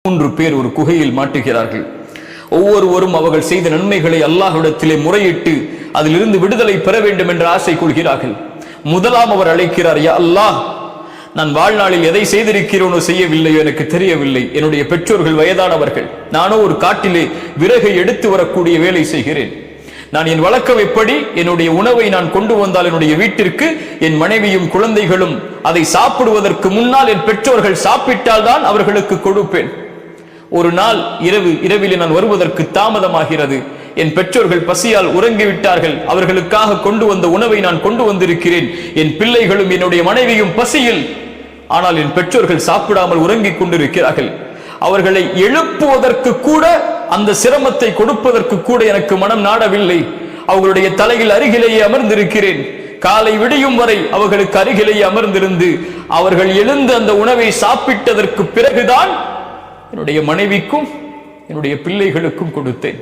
3 பேர் ஒரு குகையில் மாட்டுகிறார்கள். ஒவ்வொருவரும் அவர்கள் செய்த நன்மைகளை அல்லாஹ்விடத்திலே முறையிட்டு அதிலிருந்து விடுதலை பெற வேண்டும் என்ற ஆசை கொள்கிறார்கள். முதலாம் அவர் அழைக்கிறார், யா அல்லாஹ், நான் வாழ்நாளில் எதை செய்திருக்கிறோனோ செய்யவில்லையோ எனக்கு தெரியவில்லை. என்னுடைய பெற்றோர்கள் வயதானவர்கள், நானோ ஒரு காட்டிலே விறகை எடுத்து வரக்கூடிய வேலை செய்கிறேன். நான் என் வழக்கம் எப்படி, என்னுடைய உணவை நான் கொண்டு வந்தால் என்னுடைய வீட்டிற்கு என் மனைவியும் குழந்தைகளும் அதை சாப்பிடுவதற்கு முன்னால் என் பெற்றோர்கள் சாப்பிட்டால் தான் அவர்களுக்கு கொடுப்பேன். ஒரு நாள் இரவிலே நான் வருவதற்கு தாமதமாகிறது. என் பெற்றோர்கள் பசியால் உறங்கிவிட்டார்கள். அவர்களுக்காக கொண்டு வந்த உணவை நான் கொண்டு வந்திருக்கிறேன். என் பிள்ளைகளும் என்னுடைய மனைவியும் பசியில், ஆனால் என் பெற்றோர்கள் சாப்பிடாமல் உறங்கிக் கொண்டிருக்கிறார்கள். அவர்களை எழுப்புவதற்கு கூட, அந்த சிரமத்தை கொடுப்பதற்கு கூட எனக்கு மனம் நாடவில்லை. அவர்களுடைய தலையில் அருகிலேயே அமர்ந்திருக்கிறேன். காலை விடியும் வரை அவர்களுக்கு அருகிலேயே அமர்ந்திருந்து அவர்கள் எழுந்து அந்த உணவை சாப்பிட்டதற்கு பிறகுதான் என்னுடைய மனைவிக்கும் என்னுடைய பிள்ளைகளுக்கும் கொடுத்தேன்.